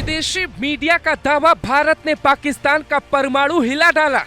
विदेशी मीडिया का दावा, भारत ने पाकिस्तान का परमाणु हिला डाला।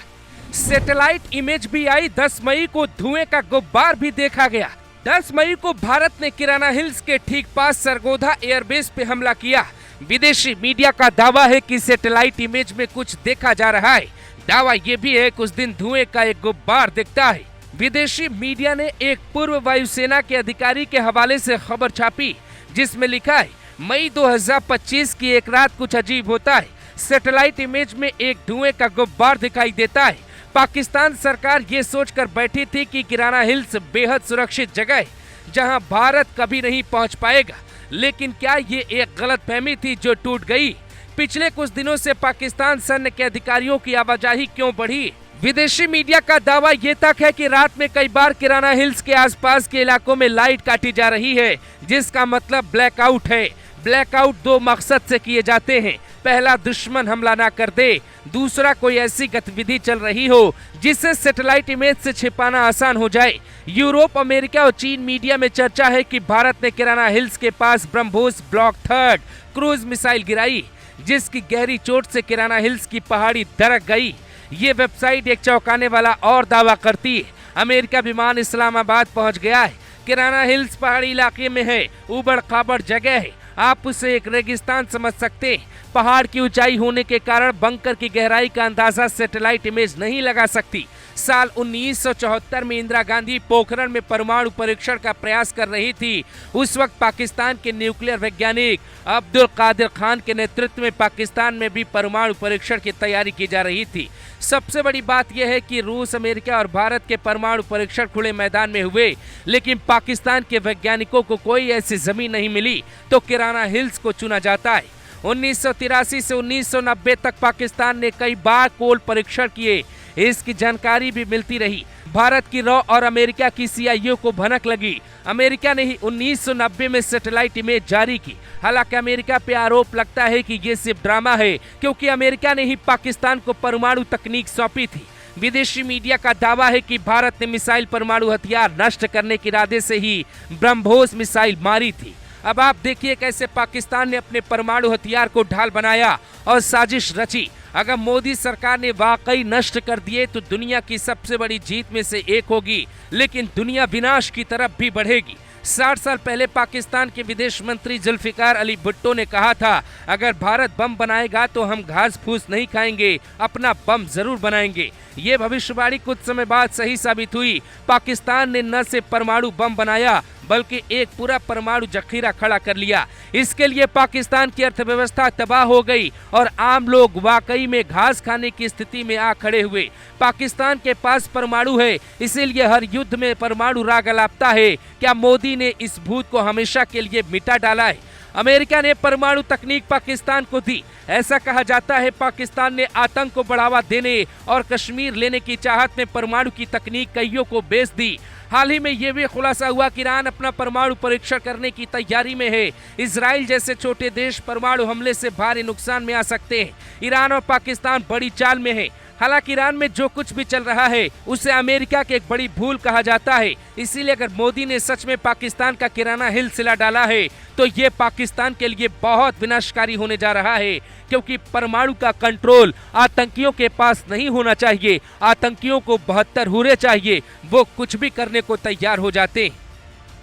सैटेलाइट इमेज भी आई। 10 मई को धुएं का गुब्बार भी देखा गया। 10 मई को भारत ने किराना हिल्स के ठीक पास सरगोधा एयरबेस पे हमला किया। विदेशी मीडिया का दावा है कि सैटेलाइट इमेज में कुछ देखा जा रहा है। दावा ये भी है कि उस दिन धुएं का एक गुब्बार दिखता है। विदेशी मीडिया ने एक पूर्व वायुसेना के अधिकारी के हवाले से खबर छापी, जिसमें लिखा है, मई 2025 की एक रात कुछ अजीब होता है। सैटेलाइट इमेज में एक धुएं का गुब्बार दिखाई देता है। पाकिस्तान सरकार ये सोचकर बैठी थी कि किराना हिल्स बेहद सुरक्षित जगह है, जहां भारत कभी नहीं पहुंच पाएगा। लेकिन क्या ये एक गलतफहमी थी जो टूट गई? पिछले कुछ दिनों से पाकिस्तान सैन्य के अधिकारियों की आवाजाही क्यों बढ़ी? विदेशी मीडिया का दावा ये तक है कि रात में कई बार किराना हिल्स के आसपास के इलाकों में लाइट काटी जा रही है, जिसका मतलब ब्लैकआउट है। ब्लैकआउट 2 मकसद से किए जाते हैं। पहला, दुश्मन हमला ना कर दे। दूसरा, कोई ऐसी गतिविधि चल रही हो जिससे सैटेलाइट इमेज से छिपाना आसान हो जाए। यूरोप, अमेरिका और चीन मीडिया में चर्चा है कि भारत ने किराना हिल्स के पास ब्रह्मोस ब्लॉक 3 क्रूज मिसाइल गिराई, जिसकी गहरी चोट से किराना हिल्स की पहाड़ी दरक गई। ये वेबसाइट एक चौंकाने वाला और दावा करती है। अमेरिका विमान इस्लामाबाद पहुंच गया है। किराना हिल्स पहाड़ी इलाके में है, उबड़ खाबड़ जगह है। आप उसे एक रेगिस्तान समझ सकते हैं। पहाड़ की ऊंचाई होने के कारण बंकर की गहराई का अंदाजा सैटेलाइट इमेज नहीं लगा सकती। साल 1974 में इंदिरा गांधी पोखरण में परमाणु परीक्षण का प्रयास कर रही थी। उस वक्त पाकिस्तान के न्यूक्लियर वैज्ञानिक अब्दुल कादिर खान के नेतृत्व में पाकिस्तान में भी परमाणु परीक्षण की तैयारी की जा रही थी। सबसे बड़ी बात यह है कि रूस, अमेरिका और भारत के परमाणु परीक्षण खुले मैदान में हुए, लेकिन पाकिस्तान के वैज्ञानिकों को कोई ऐसी जमीन नहीं मिली, तो किराना हिल्स को चुना जाता है। 1983 से 1990 तक पाकिस्तान ने कई बार कोल परीक्षण किए। इसकी जानकारी भी मिलती रही। भारत की रॉ और अमेरिका की CIO को भनक लगी। अमेरिका ने ही 1990 में सैटेलाइट इमेज जारी की। हालांकि अमेरिका पे आरोप लगता है कि ये सिर्फ ड्रामा है, क्योंकि अमेरिका ने ही पाकिस्तान को परमाणु तकनीक सौंपी थी। विदेशी मीडिया का दावा है कि भारत ने मिसाइल परमाणु हथियार नष्ट करने के इरादे से ही ब्रह्मोस मिसाइल मारी थी। अब आप देखिए कैसे पाकिस्तान ने अपने परमाणु हथियार को ढाल बनाया और साजिश रची। अगर मोदी सरकार ने वाकई नष्ट कर दिए तो दुनिया की सबसे बड़ी जीत में से एक होगी, लेकिन दुनिया विनाश की तरफ भी बढ़ेगी। 60 साल पहले पाकिस्तान के विदेश मंत्री जुल्फिकार अली भुट्टो ने कहा था, अगर भारत बम बनाएगा तो हम घास फूस नहीं खाएंगे, अपना बम जरूर बनाएंगे। ये भविष्यवाणी कुछ समय बाद सही साबित हुई। पाकिस्तान ने न सिर्फ परमाणु बम बनाया, बल्कि एक पूरा परमाणु जखीरा खड़ा कर लिया। इसके लिए पाकिस्तान की अर्थव्यवस्था तबाह हो गई और आम लोग वाकई में घास खाने की स्थिति में आ खड़े हुए। पाकिस्तान के पास परमाणु है, इसीलिए हर युद्ध में परमाणु राग अलापता है। क्या मोदी ने इस भूत को हमेशा के लिए मिटा डाला है? अमेरिका ने परमाणु तकनीक पाकिस्तान को दी। ऐसा कहा जाता है पाकिस्तान ने आतंक को बढ़ावा देने और कश्मीर लेने की चाहत में परमाणु की तकनीक कईयों को बेच दी। हाल ही में ये भी खुलासा हुआ कि ईरान अपना परमाणु परीक्षण करने की तैयारी में है। इजराइल जैसे छोटे देश परमाणु हमले से भारी नुकसान में आ सकते हैं। ईरान और पाकिस्तान बड़ी चाल में है। हालांकि ईरान में जो कुछ भी चल रहा है उसे अमेरिका की एक बड़ी भूल कहा जाता है। इसीलिए अगर मोदी ने सच में पाकिस्तान का किराना हिल्स हिला डाला है तो ये पाकिस्तान के लिए बहुत विनाशकारी होने जा रहा है, क्योंकि परमाणु का कंट्रोल आतंकियों के पास नहीं होना चाहिए। आतंकियों को 72 हुर्रे चाहिए, वो कुछ भी करने को तैयार हो जाते हैं।